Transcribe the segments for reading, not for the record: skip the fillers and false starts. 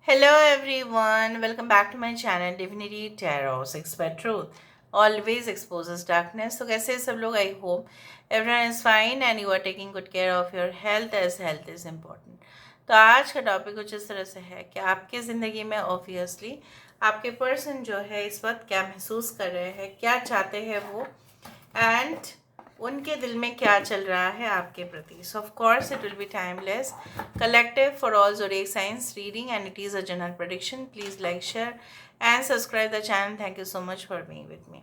Hello everyone, welcome back to my channel Divinity Tarot 6 by Truth. Always exposes darkness. So कैसे हैं सब लोग? I hope everyone is fine and you are taking good care of your health as health is important. तो आज का topic कुछ इस तरह से है कि आपकी ज़िंदगी में ऑब्वियसली आपके पर्सन जो है इस वक्त क्या महसूस कर रहे हैं, क्या चाहते हैं वो, एंड उनके दिल में क्या चल रहा है आपके प्रति. सो of course it will be timeless, collective for all zodiac signs reading, and it is a general prediction. Please like, share and subscribe the channel. Thank you so much for being with me.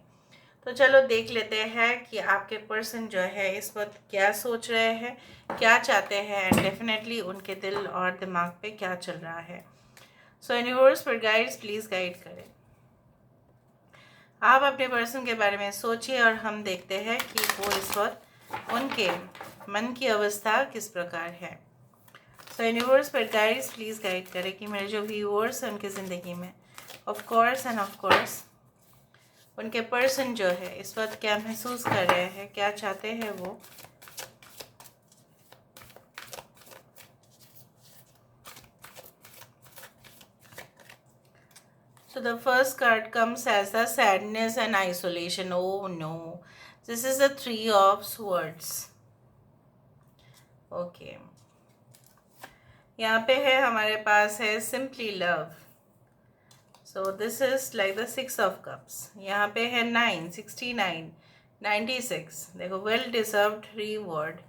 तो चलो देख लेते हैं कि आपके person जो है इस वक्त क्या सोच रहे हैं, क्या चाहते हैं, एंड डेफिनेटली उनके दिल और दिमाग पे क्या चल रहा है. सो यूनिवर्स पर गाइड्स प्लीज़ गाइड करें. आप अपने पर्सन के बारे में सोचिए और हम देखते हैं कि वो इस वक्त उनके मन की अवस्था किस प्रकार है. सो यूनिवर्स पर गाइड्स प्लीज़ गाइड करें कि मेरे जो व्यूअर्स हैं उनकी ज़िंदगी में ऑफ कोर्स उनके पर्सन जो है इस वक्त क्या महसूस कर रहे हैं, क्या चाहते हैं वो. So the first card comes as the sadness and isolation. Oh no, this is the Three of Swords. Okay. यहाँ पे है हमारे पास है Simply Love. So this is like the Six of Cups. यहाँ पे है 9, 69, 96. देखो well deserved reward.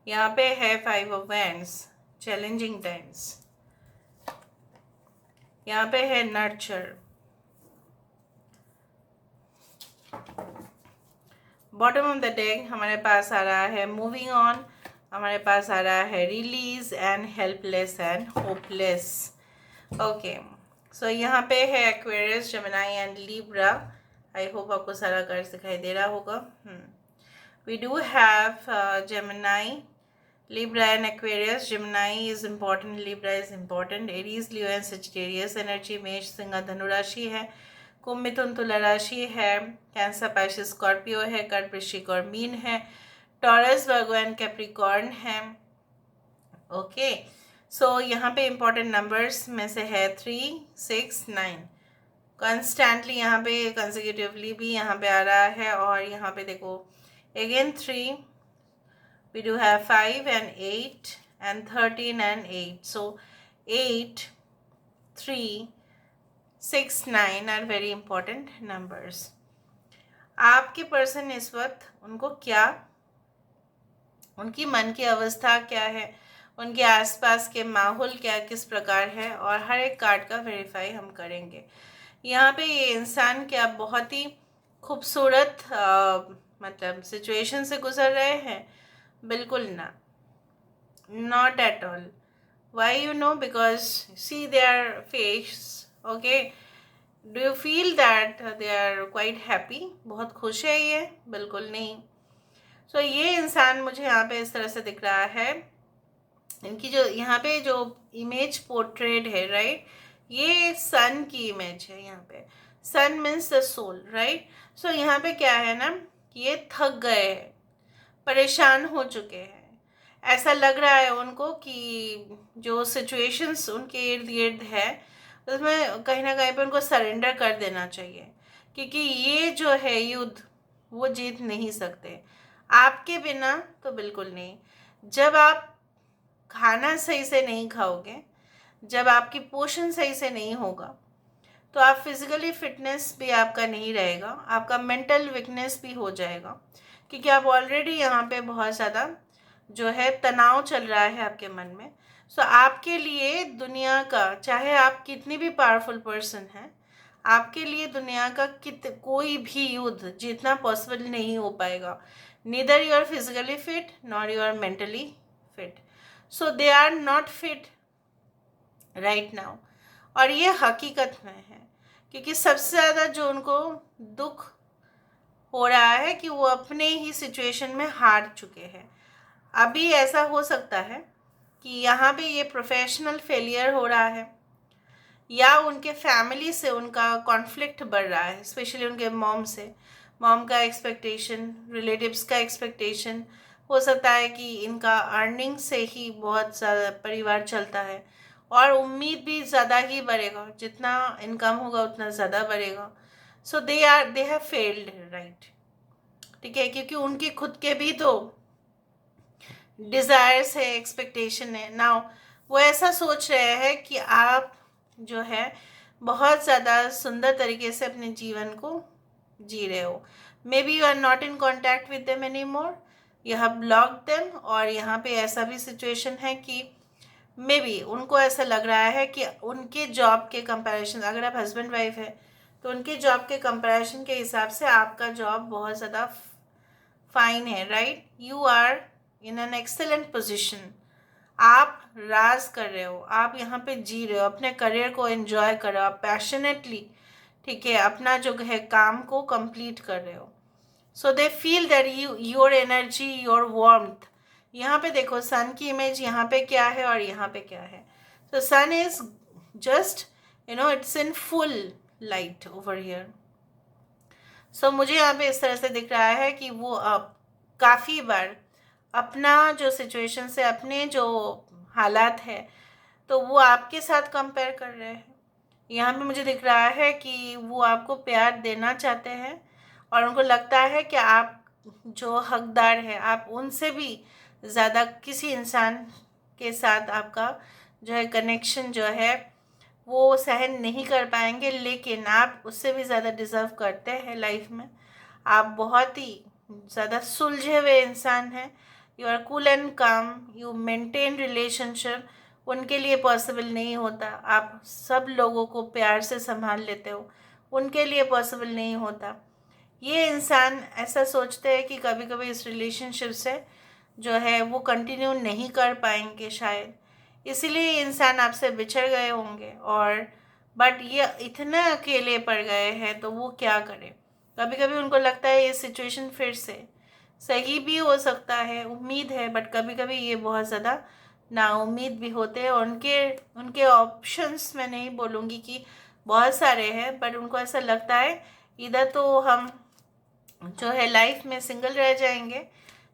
यहाँ पे है Five of Wands, challenging times. यहाँ पे है Nurture. Bottom of the deck हमारे पास आ रहा है मूविंग ऑन, हमारे पास आ रहा है release and helpless and hopeless. Okay, so यहाँ पे है Aquarius, Gemini and Libra. I hope आपको सारा कार्ड दिखाई दे रहा होगा. We do have Gemini, Libra and Aquarius. Gemini is important, Libra is important. Aries, Leo and Sagittarius energy. मेष, सिंह, धनु राशि है. कुंभ, मिथुन, तुला राशि है. कैंसर, पाइसेस, स्कॉर्पियो है. कर्क, वृश्चिक और मीन है. टॉरस, वर्गो एंड कैप्रिकॉर्न है. ओके, सो यहाँ पे इंपॉर्टेंट नंबर्स में से है 3, 6, 9. कॉन्स्टेंटली यहाँ पे कंसेक्यूटिवली भी यहाँ पे आ रहा है. और यहाँ पे देखो again 3, we do have 5 and 8 and 13 and 8. So 8, 3, 6, 9 are very important numbers. आपके पर्सन इस वक्त उनको क्या, उनकी मन की अवस्था क्या है, उनके आसपास के माहौल क्या किस प्रकार है, और हर एक कार्ड का वेरीफाई हम करेंगे. यहाँ पे ये इंसान क्या बहुत ही खूबसूरत मतलब सिचुएशन से गुजर रहे हैं? बिल्कुल ना, not at all. Why you know? Because see their face. Okay, do you feel that they are quite happy? बहुत खुश है ये? बिल्कुल नहीं. सो ये इंसान मुझे यहाँ पे इस तरह से दिख रहा है. इनकी जो यहाँ पे जो इमेज पोर्ट्रेट है, राइट, ये सन की इमेज है. यहाँ पे सन मीन्स द सोल, राइट. सो यहाँ पे क्या है ना, ये थक गए हैं, परेशान हो चुके हैं. ऐसा लग रहा है उनको कि जो सिचुएशंस उनके इर्द गिर्द है उसमें कहीं ना कहीं पे उनको सरेंडर कर देना चाहिए, क्योंकि ये जो है युद्ध वो जीत नहीं सकते आपके बिना. तो बिल्कुल नहीं. जब आप खाना सही से नहीं खाओगे, जब आपकी पोषण सही से नहीं होगा, तो आप फिजिकली फिटनेस भी आपका नहीं रहेगा, आपका मेंटल वीकनेस भी हो जाएगा, क्योंकि आप ऑलरेडी यहाँ पे बहुत ज़्यादा जो है तनाव चल रहा है आपके मन में. सो आपके लिए दुनिया का, चाहे आप कितनी भी पावरफुल पर्सन हैं, आपके लिए दुनिया का कोई भी युद्ध जीतना पॉसिबल नहीं हो पाएगा. Neither you are physically fit nor you are mentally fit. So they are not fit right now. और ये हकीकत में है, क्योंकि सबसे ज़्यादा जो उनको दुख हो रहा है कि वो अपने ही सिचुएशन में हार चुके हैं. अभी ऐसा हो सकता है कि यहाँ पे ये प्रोफेशनल फेलियर हो रहा है, या उनके फैमिली से उनका कॉन्फ्लिक्ट बढ़ रहा है, स्पेशली उनके मॉम से. मॉम का एक्सपेक्टेशन, रिलेटिव्स का एक्सपेक्टेशन. हो सकता है कि इनका अर्निंग से ही बहुत ज़्यादा परिवार चलता है, और उम्मीद भी ज़्यादा ही बढ़ेगा, जितना इनकम होगा उतना ज़्यादा बढ़ेगा। सो दे हैव फेल्ड, राइट, ठीक है, क्योंकि उनके खुद के भी तो डिज़ायर्स है, एक्सपेक्टेशन है। नाउ वो ऐसा सोच रहे हैं कि आप जो है बहुत ज़्यादा सुंदर तरीके से अपने जीवन को जी रहे हो। Maybe you are not in contact with them any more, you have block them. और यहाँ पे ऐसा भी सिचुएशन है कि मे बी उनको ऐसा लग रहा है कि उनके जॉब के कंपैरिजन, अगर आप हस्बैंड वाइफ है तो उनके जॉब के कंपैरिजन के हिसाब से आपका जॉब बहुत ज़्यादा फाइन है, right. You are in an excellent position, आप राज कर रहे हो, आप यहाँ पे जी रहे हो, अपने करियर को एंजॉय कर रहे हो, आप पैशनेटली, ठीक है, अपना जो है काम को कंप्लीट कर रहे हो। So they feel that your energy, your warmth. यहाँ पे देखो सन की इमेज यहाँ पे क्या है और यहाँ पे क्या है। तो sun is just it's in full light over here. So मुझे यहाँ पे इस तरह से दिख रहा है कि वो अब काफ़ी बार अपना जो सिचुएशन से, अपने जो हालात है, तो वो आपके साथ कंपेयर कर रहे हैं। यहाँ पे मुझे दिख रहा है कि वो आपको प्यार देना चाहते हैं और उनको लगता है कि आप जो हकदार है, आप उनसे भी ज़्यादा किसी इंसान के साथ आपका जो है कनेक्शन जो है वो सहन नहीं कर पाएंगे, लेकिन आप उससे भी ज़्यादा डिज़र्व करते हैं लाइफ में। आप बहुत ही ज़्यादा सुलझे हुए इंसान हैं, यू आर कूल एंड काम, यू मेंटेन रिलेशनशिप। उनके लिए पॉसिबल नहीं होता, आप सब लोगों को प्यार से संभाल लेते हो, उनके लिए पॉसिबल नहीं होता। ये इंसान ऐसा सोचते हैं कि कभी कभी इस रिलेशनशिप से जो है वो कंटिन्यू नहीं कर पाएंगे शायद, इसीलिए ये इंसान आपसे बिछड़ गए होंगे। और बट ये इतने अकेले पड़ गए हैं तो वो क्या करें। कभी कभी उनको लगता है ये सिचुएशन फिर से सही भी हो सकता है, उम्मीद है, बट कभी कभी ये बहुत ज़्यादा नाउम्मीद भी होते हैं। और उनके उनके ऑप्शंस मैं नहीं बोलूँगी कि बहुत सारे हैं, बट उनको ऐसा लगता है इधर तो हम जो है लाइफ में सिंगल रह जाएंगे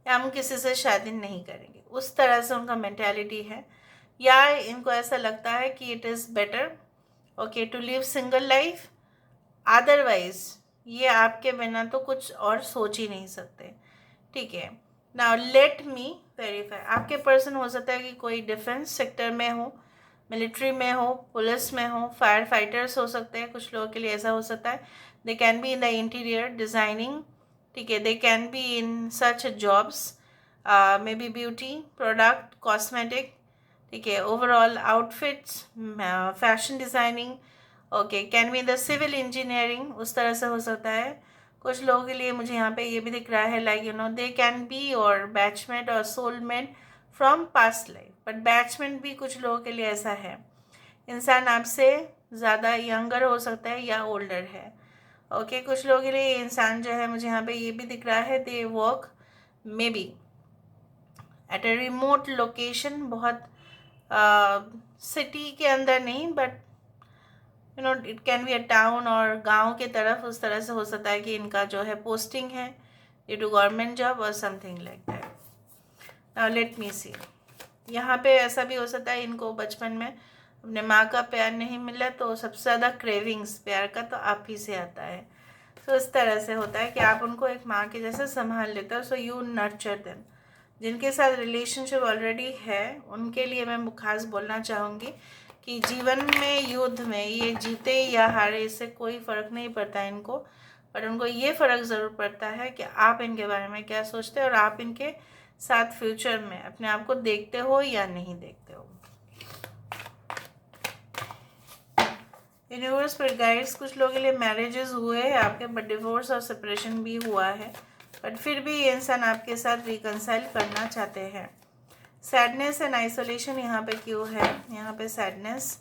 या हम किसी से शादी नहीं करेंगे, उस तरह से उनका मेंटालिटी है। या इनको ऐसा लगता है कि it is better okay to live single life, otherwise ये आपके बिना तो कुछ और सोच ही नहीं सकते, ठीक है। नाउ लेट मी वेरीफाई, आपके पर्सन हो सकता है कि कोई डिफेंस सेक्टर में हो, मिलिट्री में हो, पुलिस में हो, फायर फाइटर्स हो सकते हैं, कुछ लोगों के लिए ऐसा हो सकता है। They can be in the interior designing, ठीक है, they can be in such jobs, maybe beauty product, cosmetic, ठीक है, overall outfits, fashion designing, okay, can be in the civil engineering, उस तरह से हो सकता है। कुछ लोगों के लिए मुझे यहाँ पे ये भी दिख रहा है लाइक दे कैन बी और बैचमेट और soulmate from past life, but batchmate भी कुछ लोगों के लिए ऐसा है, इंसान आपसे ज़्यादा यंगर हो सकता है या ओल्डर है, ओके। कुछ लोगों के लिए इंसान जो है मुझे यहाँ पे ये भी दिख रहा है they work maybe at a remote location, बहुत सिटी के अंदर नहीं, but it can be a town और गांव के तरफ, उस तरह से हो सकता है कि इनका जो है पोस्टिंग है ड्यू टू गवर्नमेंट जॉब और something like that. Now let me see, यहाँ पे ऐसा भी हो सकता है इनको बचपन में अपने माँ का प्यार नहीं मिला, तो सबसे ज़्यादा क्रेविंग्स प्यार का तो आप ही से आता है। तो इस तरह से होता है कि आप उनको एक माँ के जैसे संभाल लेते हो, सो यू नर्चर देम। जिनके साथ रिलेशनशिप ऑलरेडी है उनके लिए मैं खास बोलना चाहूँगी कि जीवन में, युद्ध में, ये जीते या हारे इससे कोई फ़र्क नहीं पड़ता इनको, पर उनको ये फ़र्क ज़रूर पड़ता है कि आप इनके बारे में क्या सोचते हो और आप इनके साथ फ्यूचर में अपने आप को देखते हो या नहीं देखते हो। यूनिवर्स पर गाइड्स, कुछ लोगों के लिए मैरिजेस हुए हैं आपके, बट डिवोर्स और सेपरेशन भी हुआ है, बट फिर भी ये इंसान आपके साथ रिकंसाइल करना चाहते हैं। सैडनेस एंड आइसोलेशन यहाँ पे क्यों है, यहाँ पे सैडनेस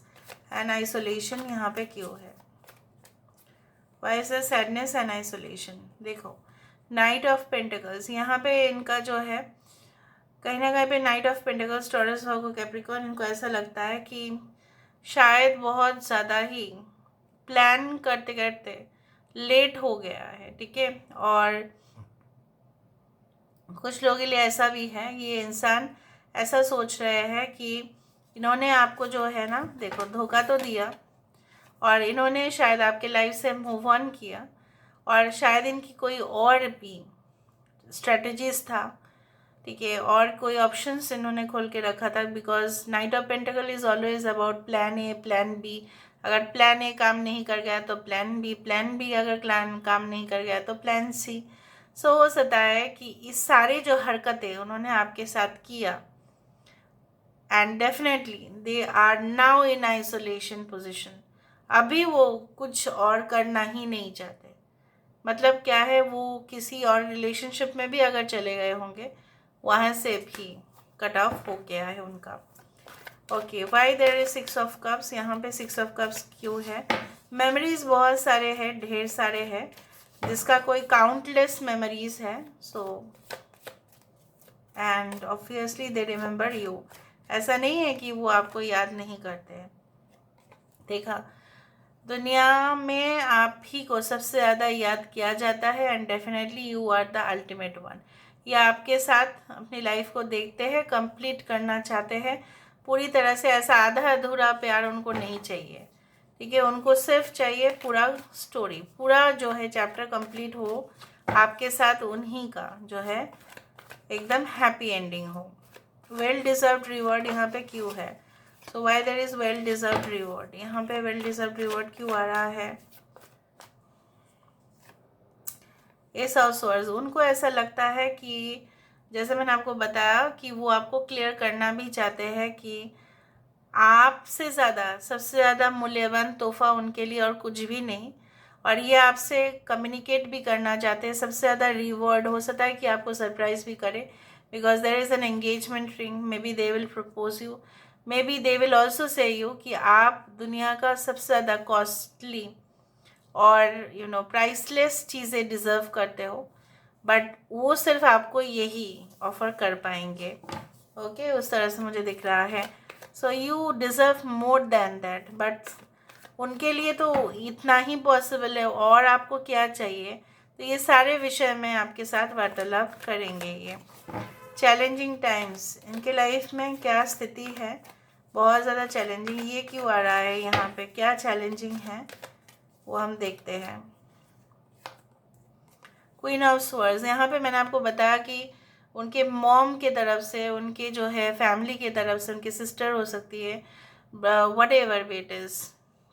एंड आइसोलेशन यहाँ पे क्यों है, why is the sadness and isolation. देखो नाइट ऑफ पेंटिकल्स यहाँ पे इनका जो है कहीं ना कहीं पे knight of pentacles, Taurus, Virgo, Capricorn, इनको ऐसा लगता है कि शायद बहुत ज़्यादा ही प्लान करते करते लेट हो गया है, ठीक है। और कुछ लोगों के लिए ऐसा भी है, ये इंसान ऐसा सोच रहे हैं कि इन्होंने आपको जो है ना, देखो धोखा तो दिया, और इन्होंने शायद आपके लाइफ से मूव ऑन किया, और शायद इनकी कोई और भी स्ट्रेटजीज था, ठीक है, और कोई ऑप्शंस इन्होंने खोल के रखा था, because knight of pentacle is always about plan A plan B. अगर प्लान ए काम नहीं कर गया तो प्लान बी अगर प्लान काम नहीं कर गया तो प्लान सी। सो हो सकता है कि इस सारे जो हरकतें उन्होंने आपके साथ किया, and definitely they are now in isolation position. अभी वो कुछ और करना ही नहीं चाहते। मतलब क्या है, वो किसी और रिलेशनशिप में भी अगर चले गए होंगे, वहाँ से भी कट ऑफ हो गया है उनका। Okay, why there is 6 of Cups? यहाँ पे 6 of Cups क्यों है? मेमोरीज बहुत सारे हैं, ढेर सारे हैं, जिसका कोई काउंटलेस मेमोरीज है। So and obviously they remember you. ऐसा नहीं है कि वो आपको याद नहीं करते हैं। देखा, दुनिया में आप ही को सबसे ज़्यादा याद किया जाता है, and definitely you are the ultimate one. ये आपके साथ अपनी लाइफ को देखते हैं, कंप्लीट करना चाहते हैं पूरी तरह से। ऐसा आधा अधूरा प्यार उनको नहीं चाहिए, ठीक है। उनको सिर्फ चाहिए पूरा स्टोरी, पूरा जो है चैप्टर कंप्लीट हो आपके साथ, उन्हीं का जो है एकदम हैप्पी एंडिंग हो। वेल डिजर्व्ड रिवॉर्ड यहाँ पे क्यों है? So why there is well deserved reward? यहाँ पे वेल डिजर्व्ड रिवॉर्ड क्यों आ रहा है? Ace of swords. उनको ऐसा लगता है कि जैसे मैंने आपको बताया कि वो आपको क्लियर करना भी चाहते हैं कि आपसे ज़्यादा, सबसे ज़्यादा मूल्यवान तोहफा उनके लिए और कुछ भी नहीं, और ये आपसे कम्युनिकेट भी करना चाहते हैं। सबसे ज़्यादा रिवॉर्ड हो सकता है कि आपको सरप्राइज भी करे, because there is an engagement ring. Maybe they will propose you, maybe they will also say you कि आप दुनिया का सबसे ज़्यादा कॉस्टली और प्राइसलेस चीज़ें डिज़र्व करते हो, बट वो सिर्फ आपको यही ऑफर कर पाएंगे। ओके, उस तरह से मुझे दिख रहा है। So you deserve more than that, but उनके लिए तो इतना ही पॉसिबल है, और आपको क्या चाहिए? तो ये सारे विषय में आपके साथ वार्तालाप करेंगे। ये चैलेंजिंग टाइम्स, इनके लाइफ में क्या स्थिति है? बहुत ज़्यादा चैलेंजिंग। ये क्यों आ रहा है यहाँ पे? क्या चैलेंजिंग है वो हम देखते हैं। क्वीन ऑफ स्वॉर्ड्स, यहाँ पे मैंने आपको बताया कि उनके मॉम के तरफ से, उनके जो है फैमिली के तरफ से, उनकी सिस्टर हो सकती है, वट एवर इट इज़,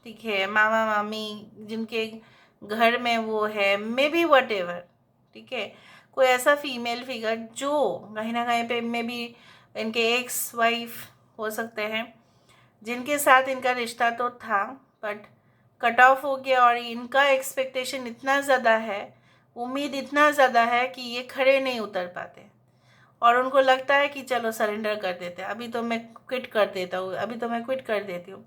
ठीक है, मामा मामी जिनके घर में वो है, मे बी वट एवर, ठीक है, कोई ऐसा फीमेल फिगर जो कहीं ना कहीं पे मे बी इनके एक्स वाइफ हो सकते हैं, जिनके साथ इनका रिश्ता तो था बट कट ऑफ हो गया, और इनका एक्सपेक्टेशन इतना ज़्यादा है, उम्मीद इतना ज़्यादा है कि ये खड़े नहीं उतर पाते, और उनको लगता है कि चलो सरेंडर कर देते हैं, अभी तो मैं क्विट कर देता हूँ, अभी तो मैं क्विट कर देती हूँ।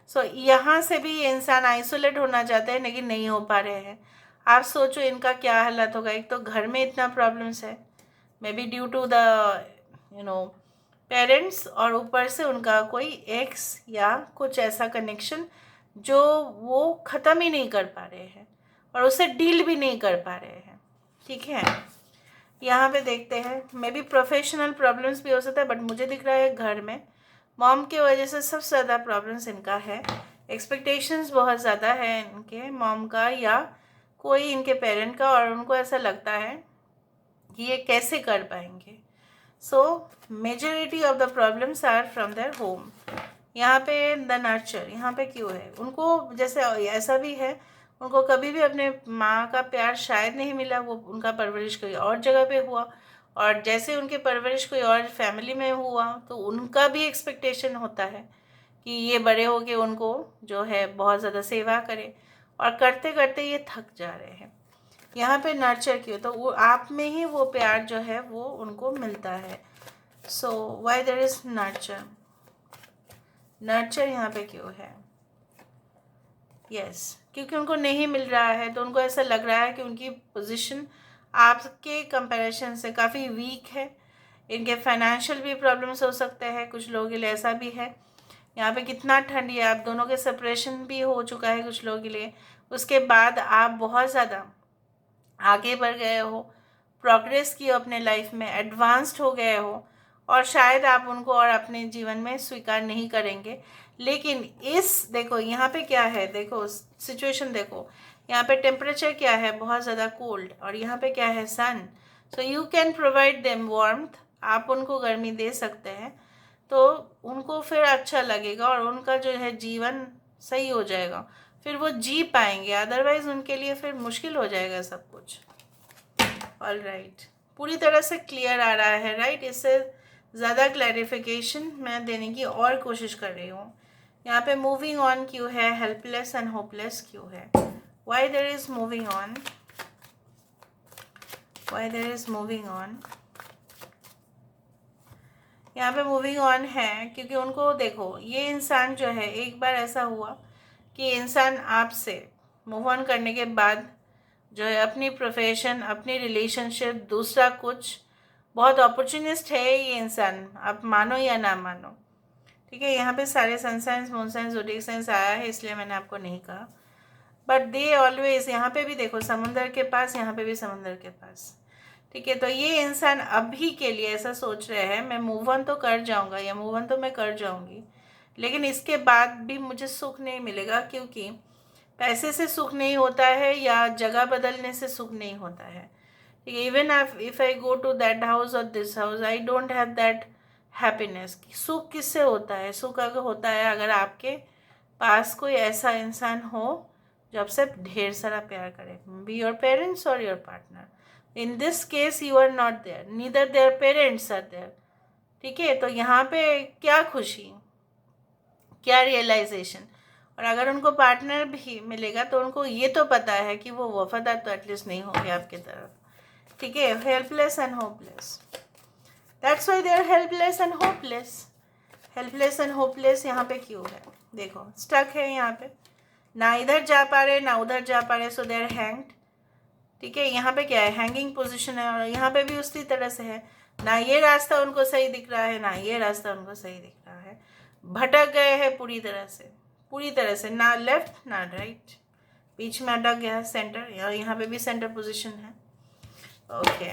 सो यहाँ से भी ये इंसान आइसोलेट होना चाहते हैं, लेकिन नहीं हो पा रहे हैं। आप सोचो इनका क्या हालत होगा। एक तो घर में इतना प्रॉब्लम्स है, maybe due to the parents, और ऊपर से उनका कोई एक्स या कुछ ऐसा कनेक्शन जो वो ख़त्म ही नहीं कर पा रहे हैं, और उसे डील भी नहीं कर पा रहे हैं, ठीक है। यहाँ पे देखते हैं, मे बी प्रोफेशनल प्रॉब्लम्स भी हो सकता है, बट मुझे दिख रहा है घर में मॉम की वजह से सबसे ज़्यादा प्रॉब्लम्स इनका है। एक्सपेक्टेशंस बहुत ज़्यादा है इनके मॉम का या कोई इनके पेरेंट का, और उनको ऐसा लगता है कि ये कैसे कर पाएंगे। So majority of the problems are from their home. यहाँ पे द नर्चर, यहाँ पे क्यों है? उनको जैसे ऐसा भी है, उनको कभी भी अपने माँ का प्यार शायद नहीं मिला, वो उनका परवरिश कोई और जगह पे हुआ, और जैसे उनकी परवरिश कोई और फैमिली में हुआ तो उनका भी एक्सपेक्टेशन होता है कि ये बड़े हो के उनको जो है बहुत ज़्यादा सेवा करे, और करते करते ये थक जा रहे हैं। यहाँ पे नर्चर क्यों? तो वो आप में ही वो प्यार जो है वो उनको मिलता है। So why there is nurture? Nurture यहाँ पे क्यों है? यस, क्योंकि उनको नहीं मिल रहा है, तो उनको ऐसा लग रहा है कि उनकी पोजीशन आपके कंपैरिजन से काफ़ी वीक है। इनके फाइनेंशियल भी प्रॉब्लम्स हो सकते हैं, कुछ लोगों के लिए ऐसा भी है। यहाँ पे कितना ठंड है, आप दोनों के सेपरेशन भी हो चुका है कुछ लोगों के लिए। उसके बाद आप बहुत ज़्यादा आगे बढ़ गए हो, प्रोग्रेस की अपने लाइफ में, एडवांस्ड हो गए हो, और शायद आप उनको और अपने जीवन में स्वीकार नहीं करेंगे। लेकिन देखो यहाँ पे क्या है, देखो सिचुएशन देखो, यहाँ पे टेम्परेचर क्या है, बहुत ज़्यादा कोल्ड, और यहाँ पे क्या है, sun. So you can provide them warmth, आप उनको गर्मी दे सकते हैं, तो उनको फिर अच्छा लगेगा और उनका जो है जीवन सही हो जाएगा, फिर वो जी पाएंगे। अदरवाइज उनके लिए फिर मुश्किल हो जाएगा सब कुछ। ऑल राइट, पूरी तरह से क्लियर आ रहा है, राइट? इससे ज़्यादा क्लैरिफिकेशन मैं देने की और कोशिश कर रही हूँ। यहाँ पे मूविंग ऑन क्यों है, हेल्पलेस एंड होपलेस क्यों है, why there is moving on, why there is moving on. यहाँ पे मूविंग ऑन है क्योंकि उनको देखो, ये इंसान जो है, एक बार ऐसा हुआ कि इंसान आपसे मूव ऑन करने के बाद जो है अपनी प्रोफेशन, अपनी रिलेशनशिप, दूसरा कुछ, बहुत अपॉर्चुनिस्ट है ये इंसान, आप मानो या ना मानो। ठीक है, यहाँ पे सारे sun science, moon science, zodiac science आया है, इसलिए मैंने आपको नहीं कहा। बट दे ऑलवेज, यहाँ पे भी देखो समुंदर के पास, यहाँ पे भी समुंदर के पास। ठीक है, तो ये इंसान अभी के लिए ऐसा सोच रहे हैं, मैं मूव ऑन तो कर जाऊँगा या मूव ऑन तो मैं कर जाऊँगी, लेकिन इसके बाद भी मुझे सुख नहीं मिलेगा, क्योंकि पैसे से सुख नहीं होता है या जगह बदलने से सुख नहीं होता है। Even if I go to that house और this house, I don't have that happiness. सुख किससे होता है? सुख अगर होता है अगर आपके पास कोई ऐसा इंसान हो जो आपसे ढेर सारा प्यार करे, बी योर पेरेंट्स और your partner. In this case you are not there, neither their parents are there. ठीक है, तो यहाँ पे क्या खुशी, क्या रियलाइजेशन। और अगर उनको पार्टनर भी मिलेगा तो उनको ये तो पता है कि वो वफादार तो एटलीस्ट नहीं होंगे आपके तरफ। ठीक है, helpless and hopeless, that's why they are helpless and hopeless. Helpless and hopeless यहाँ पे क्यों है, देखो स्टक है यहाँ पे, ना इधर जा पा रहे ना उधर जा पा रहे, सो दे आर हैंग्ड। ठीक है, यहाँ पे क्या है, हैंगिंग पोजीशन है, और यहाँ पे भी उसी तरह से है, ना ये रास्ता उनको सही दिख रहा है ना ये रास्ता उनको सही दिख रहा है, भटक गए हैं पूरी तरह से, ना लेफ्ट ना राइट, बीच में अटक गया है सेंटर, यहाँ पे भी सेंटर पोजीशन है। ओके,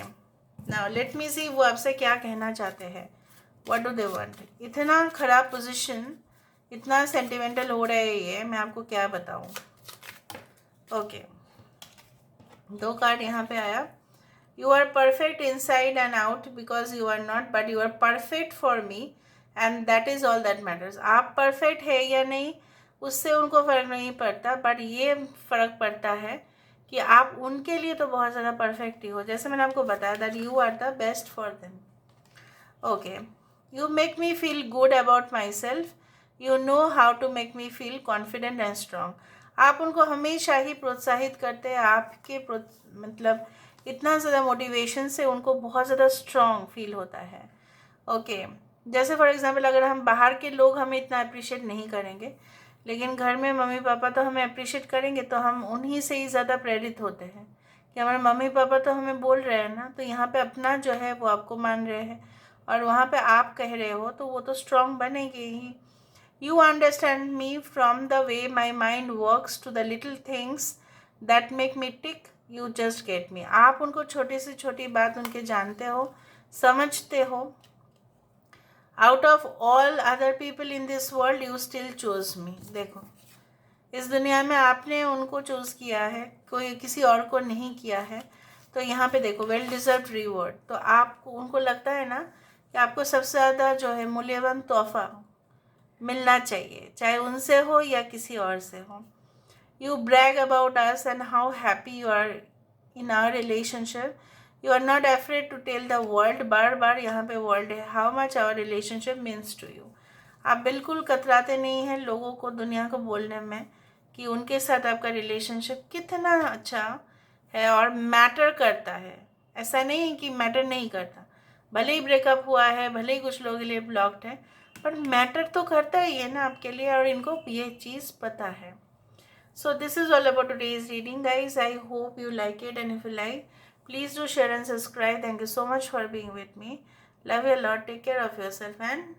नाउ लेट मी सी वो आपसे क्या कहना चाहते हैं, व्हाट डू दे वांट। इतना खराब पोजीशन, इतना सेंटिमेंटल हो रहा है ये, मैं आपको क्या बताऊँ। ओके, दो कार्ड यहाँ पे आया, you are perfect inside and out because you are not, but you are perfect for me and that is all that matters. आप परफेक्ट है या नहीं उससे उनको फ़र्क नहीं पड़ता, बट ये फ़र्क पड़ता है कि आप उनके लिए तो बहुत ज़्यादा परफेक्ट ही हो, जैसे मैंने आपको बताया that you are the best for them. Okay, you make me feel good about myself, you know how to make me feel confident and strong. आप उनको हमेशा ही प्रोत्साहित करते हैं, आपके मतलब इतना ज़्यादा मोटिवेशन से उनको बहुत ज़्यादा स्ट्रॉन्ग फील होता है। ओके, जैसे फॉर एग्जांपल अगर हम बाहर के लोग हमें इतना अप्रिशिएट नहीं करेंगे, लेकिन घर में मम्मी पापा तो हमें अप्रिशिएट करेंगे, तो हम उन्हीं से ही ज़्यादा प्रेरित होते हैं कि हमारे मम्मी पापा तो हमें बोल रहे हैं ना, तो यहाँ पे अपना जो है वो आपको मान रहे हैं और वहाँ पे आप कह रहे हो, तो वो तो स्ट्रॉन्ग बनेगी ही। You understand me from the way my mind works to the little things that make me tick. You just get me. आप उनको छोटी से छोटी बात उनके जानते हो, समझते हो। Out of all other people in this world, you still choose me. देखो, इस दुनिया में आपने उनको चूज किया है, कोई किसी और को नहीं किया है। तो यहाँ पे देखो, वेल डिजर्व रिवॉर्ड। तो आपको उनको लगता है ना कि आपको सबसे ज़्यादा जो है मूल्यवान तोहफा मिलना चाहिए, चाहे उनसे हो या किसी और से हो। You brag about us and how happy you are in our relationship, you are not afraid to tell the world, बार बार यहाँ पे वर्ल्ड है, how much our relationship means to you. आप बिल्कुल कतराते नहीं हैं लोगों को, दुनिया को बोलने में कि उनके साथ आपका रिलेशनशिप कितना अच्छा है और मैटर करता है। ऐसा नहीं कि मैटर नहीं करता, भले ही ब्रेकअप हुआ है, भले ही कुछ लोगों के लिए ब्लॉक्ड है, पर मैटर तो करता ही है ना आपके लिए, और इनको ये चीज़ पता है। So this is all about today's reading guys. I hope you like it, and if you like, please do share and subscribe. Thank you so much for being with me. Love you a lot. Take care of yourself and